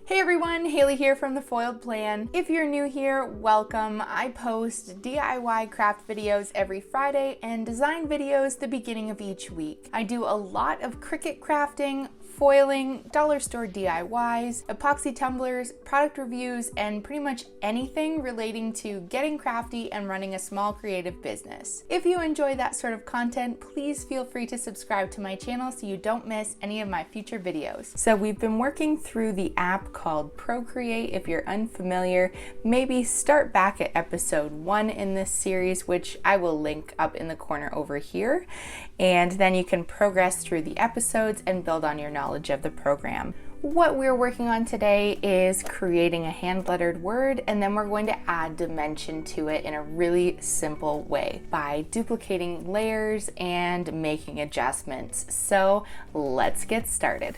Hey everyone, Haley here from The Foiled Plan. If you're new here, welcome. I post DIY craft videos every Friday and design videos the beginning of each week. I do a lot of Cricut crafting, foiling, dollar store DIYs, epoxy tumblers, product reviews, and pretty much anything relating to getting crafty and running a small creative business. If you enjoy that sort of content, please feel free to subscribe to my channel so you don't miss any of my future videos. So we've been working through the app called Procreate. If you're unfamiliar, maybe start back at episode 1 in this series, which I will link up in the corner over here. And then you can progress through the episodes and build on your knowledge of the program. What we're working on today is creating a hand-lettered word, and then we're going to add dimension to it in a really simple way by duplicating layers and making adjustments. So let's get started.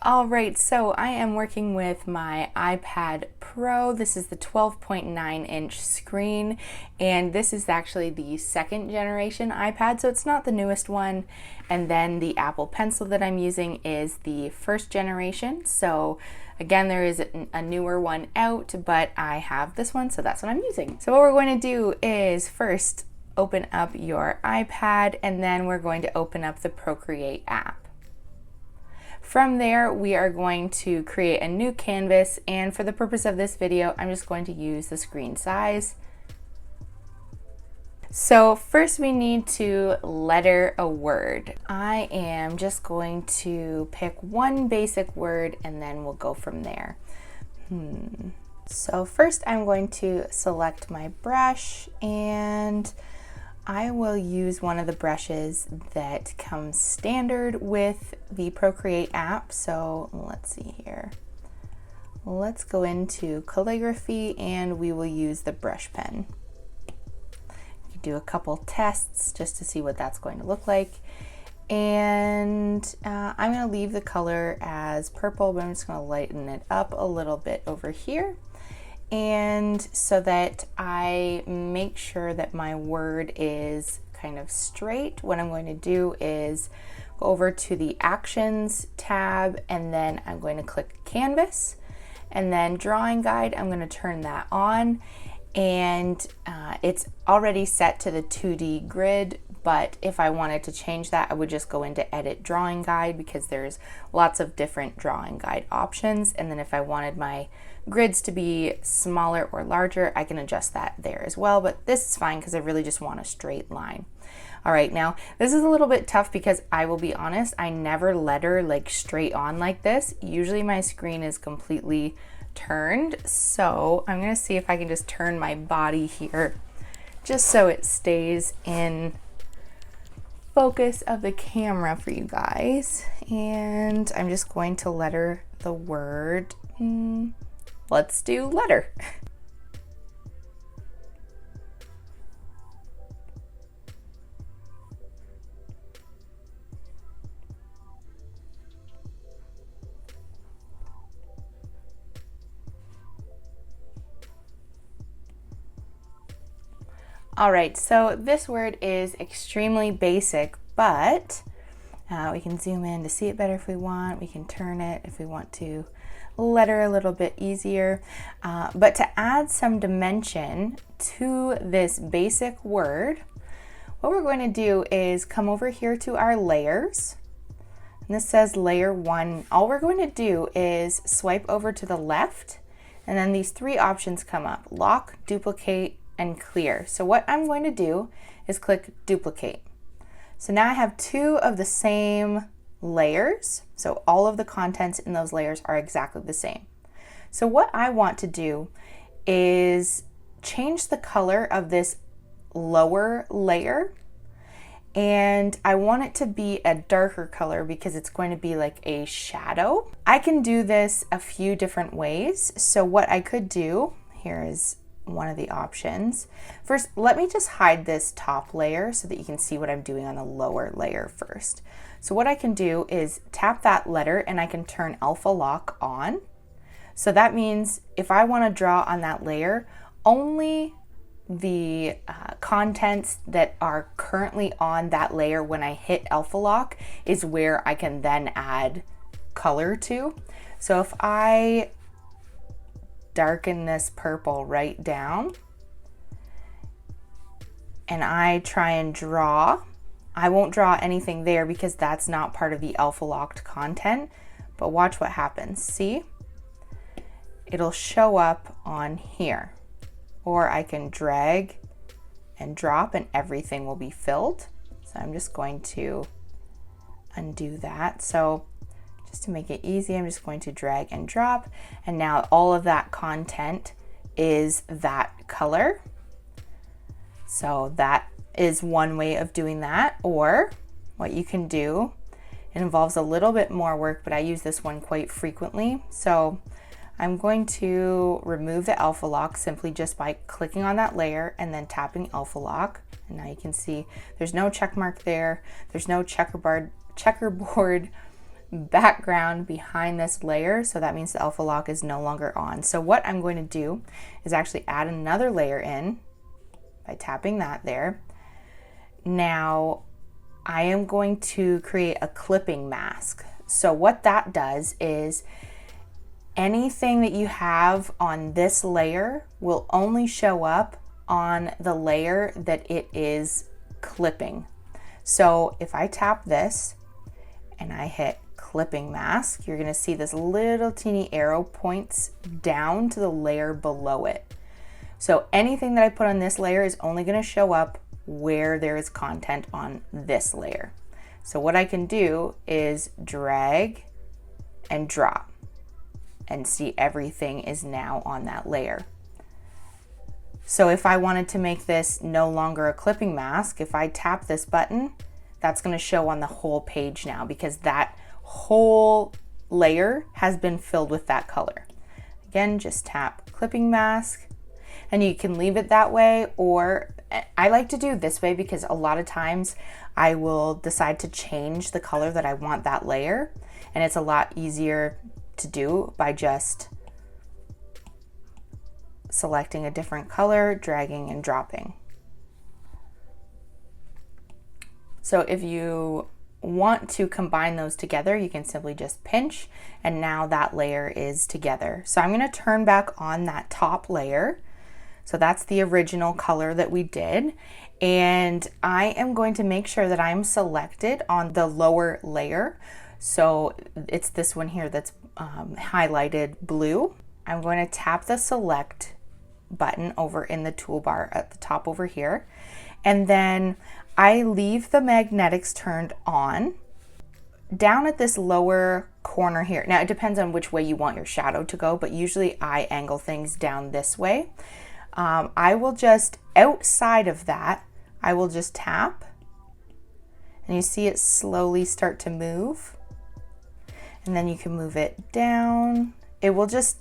Alright, so I am working with my iPad Pro. This is the 12.9-inch screen, and this is actually the second generation iPad, so it's not the newest one. And then the Apple Pencil that I'm using is the first generation. So again, there is a newer one out, but I have this one, so that's what I'm using. So what we're going to do is first open up your iPad, and then we're going to open up the Procreate app. From there, we are going to create a new canvas, and for the purpose of this video, I'm just going to use the screen size. So first we need to letter a word. I am just going to pick one basic word and then we'll go from there. So first I'm going to select my brush, and I will use one of the brushes that comes standard with the Procreate app. So let's see here. Let's go into calligraphy and we will use the brush pen. You do a couple tests just to see what that's going to look like. And I'm going to leave the color as purple, but I'm just going to lighten it up a little bit over here. And so that I make sure that my word is kind of straight, what I'm going to do is go over to the Actions tab, and then I'm going to click Canvas, and then Drawing Guide, I'm going to turn that on, and it's already set to the 2D grid, but if I wanted to change that, I would just go into Edit Drawing Guide, because there's lots of different drawing guide options. And then if I wanted my grids to be smaller or larger, I can adjust that there as well, but this is fine because I really just want a straight line. All right, now this is a little bit tough because I will be honest, I never letter like straight on like this. Usually my screen is completely turned, so I'm gonna see if I can just turn my body here just so it stays in focus of the camera for you guys. And I'm just going to letter the word. Let's do letter. All right, so this word is extremely basic, but we can zoom in to see it better if we want. We can turn it if we want to letter a little bit easier. But to add some dimension to this basic word, what we're going to do is come over here to our layers. And this says layer 1. All we're going to do is swipe over to the left, and then these three options come up: lock, duplicate, and clear. So what I'm going to do is click duplicate. So now I have two of the same layers, so all of the contents in those layers are exactly the same. So what I want to do is change the color of this lower layer, and I want it to be a darker color because it's going to be like a shadow. I can do this a few different ways. So what I could do, here is one of the options. First, let me just hide this top layer so that you can see what I'm doing on the lower layer first. So what I can do is tap that letter and I can turn alpha lock on. So that means if I want to draw on that layer, only the contents that are currently on that layer when I hit Alpha Lock is where I can then add color to. So if I darken this purple right down and I try and draw, I won't draw anything there because that's not part of the Alpha Locked content, but watch what happens. See? It'll show up on here. Or I can drag and drop and everything will be filled. So I'm just going to undo that. So just to make it easy, I'm just going to drag and drop. And now all of that content is that color. So that is one way of doing that. Or what you can do, it involves a little bit more work, but I use this one quite frequently. So I'm going to remove the Alpha Lock simply just by clicking on that layer and then tapping Alpha Lock. And now you can see there's no check mark there. There's no checkerboard background behind this layer. So that means the Alpha Lock is no longer on. So what I'm going to do is actually add another layer in by tapping that there. Now I am going to create a clipping mask. So what that does is anything that you have on this layer will only show up on the layer that it is clipping. So if I tap this and I hit clipping mask, you're gonna see this little teeny arrow points down to the layer below it. So anything that I put on this layer is only gonna show up where there is content on this layer. So what I can do is drag and drop and see everything is now on that layer. So if I wanted to make this no longer a clipping mask, if I tap this button, that's going to show on the whole page now because that whole layer has been filled with that color. Again, just tap clipping mask and you can leave it that way, or I like to do this way because a lot of times I will decide to change the color that I want that layer, and it's a lot easier to do by just selecting a different color, dragging and dropping. So if you want to combine those together, you can simply just pinch and now that layer is together. So I'm going to turn back on that top layer. So that's the original color that we did. And I am going to make sure that I'm selected on the lower layer. So it's this one here that's highlighted blue. I'm going to tap the select button over in the toolbar at the top over here. And then I leave the magnetics turned on down at this lower corner here. Now it depends on which way you want your shadow to go, but usually I angle things down this way. I will just, outside of that, I will just tap and you see it slowly start to move. And then you can move it down. It will just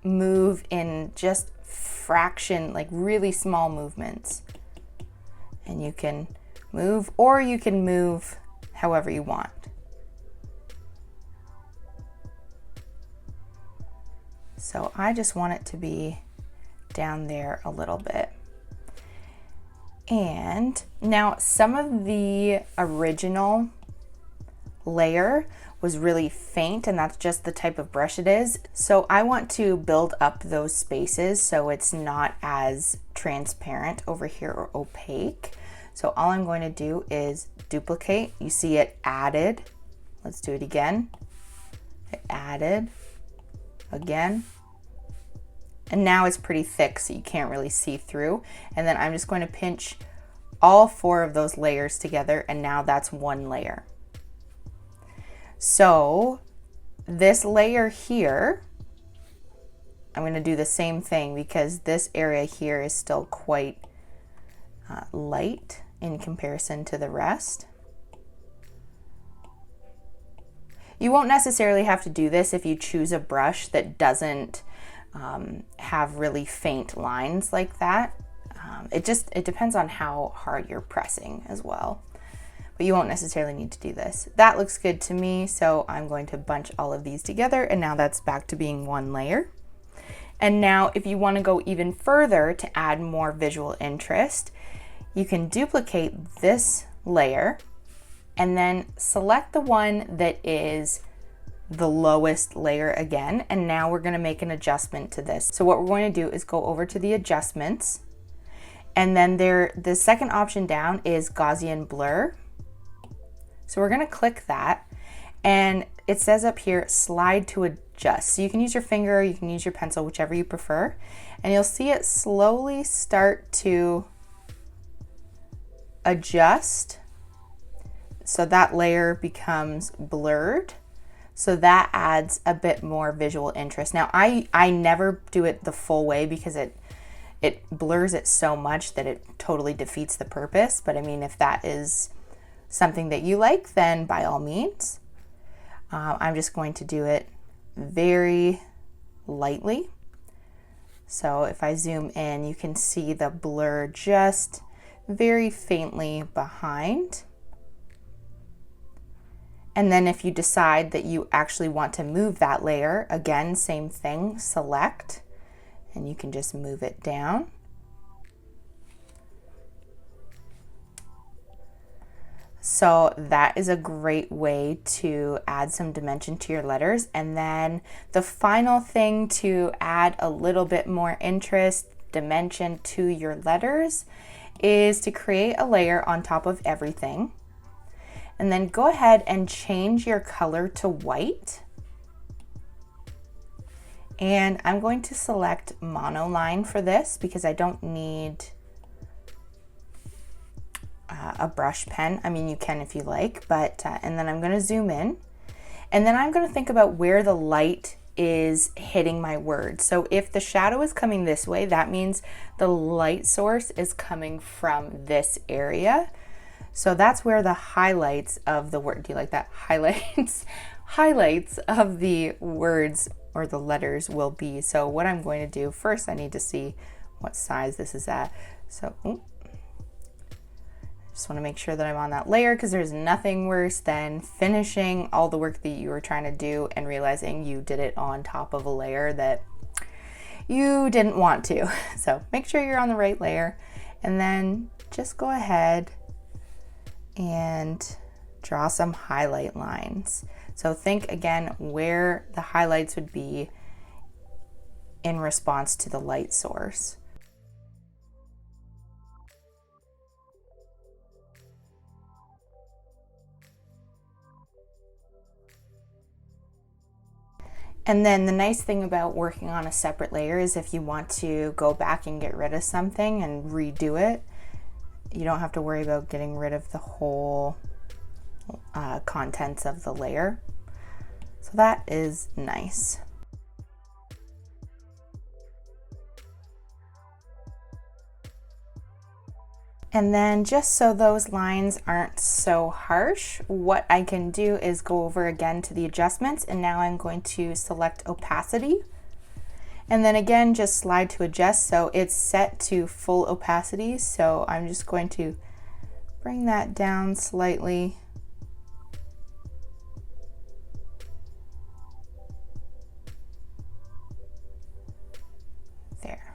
move in just fraction, like really small movements. And you can move, or you can move however you want. So I just want it to be down there a little bit. And now some of the original layer was really faint, and that's just the type of brush it is. So I want to build up those spaces so it's not as transparent over here or opaque. So all I'm going to do is duplicate. You see it added. Let's do it again. It added again. And now it's pretty thick so you can't really see through. And then I'm just going to pinch all 4 of those layers together, and now that's one layer. So this layer here, I'm going to do the same thing because this area here is still quite light in comparison to the rest. You won't necessarily have to do this if you choose a brush that doesn't have really faint lines like that. It depends on how hard you're pressing as well. But you won't necessarily need to do this. That looks good to me, so I'm going to bunch all of these together, and now that's back to being one layer. And now if you want to go even further to add more visual interest, you can duplicate this layer and then select the one that is the lowest layer again. And now we're going to make an adjustment to this. So what we're going to do is go over to the adjustments, and then the second option down is Gaussian blur. So we're going to click that, and it says up here, slide to adjust. So you can use your finger, you can use your pencil, whichever you prefer. And you'll see it slowly start to adjust. So that layer becomes blurred. So that adds a bit more visual interest. Now I never do it the full way because it blurs it so much that it totally defeats the purpose. But I mean, if that is something that you like, then by all means. I'm just going to do it very lightly. So if I zoom in, you can see the blur just very faintly behind. And then if you decide that you actually want to move that layer, again, same thing, select, and you can just move it down. So that is a great way to add some dimension to your letters. And then the final thing to add a little bit more interest, dimension to your letters is to create a layer on top of everything. And then go ahead and change your color to white. And I'm going to select monoline for this because I don't need a brush pen. I mean, you can if you like, but, and then I'm going to zoom in, and then I'm going to think about where the light is hitting my word. So if the shadow is coming this way, that means the light source is coming from this area. So that's where the highlights of the word, do you like that? Highlights of the words or the letters will be. So what I'm going to do first, I need to see what size this is at. So, just want to make sure that I'm on that layer, because there's nothing worse than finishing all the work that you were trying to do and realizing you did it on top of a layer that you didn't want to. So make sure you're on the right layer, and then just go ahead and draw some highlight lines. So think again where the highlights would be in response to the light source. And then the nice thing about working on a separate layer is if you want to go back and get rid of something and redo it, you don't have to worry about getting rid of the whole contents of the layer. So that is nice. And then just so those lines aren't so harsh, what I can do is go over again to the adjustments, and now I'm going to select opacity. And then again, just slide to adjust. So it's set to full opacity. So I'm just going to bring that down slightly. There.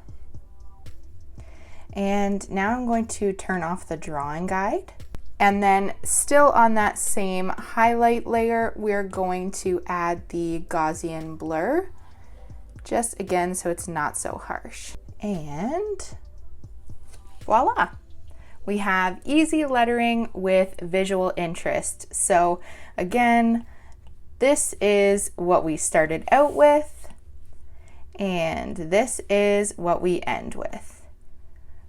And now I'm going to turn off the drawing guide. And then still on that same highlight layer, we're going to add the Gaussian blur. Just again, so it's not so harsh. And voila, we have easy lettering with visual interest. So again, this is what we started out with, and this is what we end with.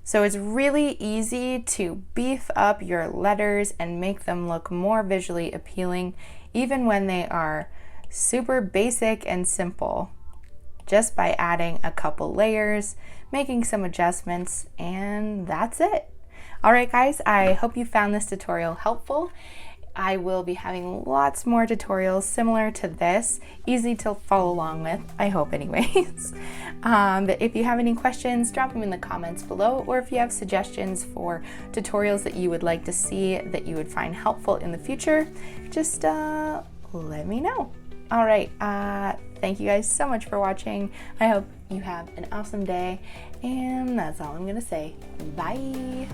So it's really easy to beef up your letters and make them look more visually appealing, even when they are super basic and simple, just by adding a couple layers, making some adjustments, and that's it. All right, guys, I hope you found this tutorial helpful. I will be having lots more tutorials similar to this, easy to follow along with, I hope anyways. But if you have any questions, drop them in the comments below, or if you have suggestions for tutorials that you would like to see that you would find helpful in the future, just let me know. All right, thank you guys so much for watching. I hope you have an awesome day, and that's all I'm gonna say. Bye.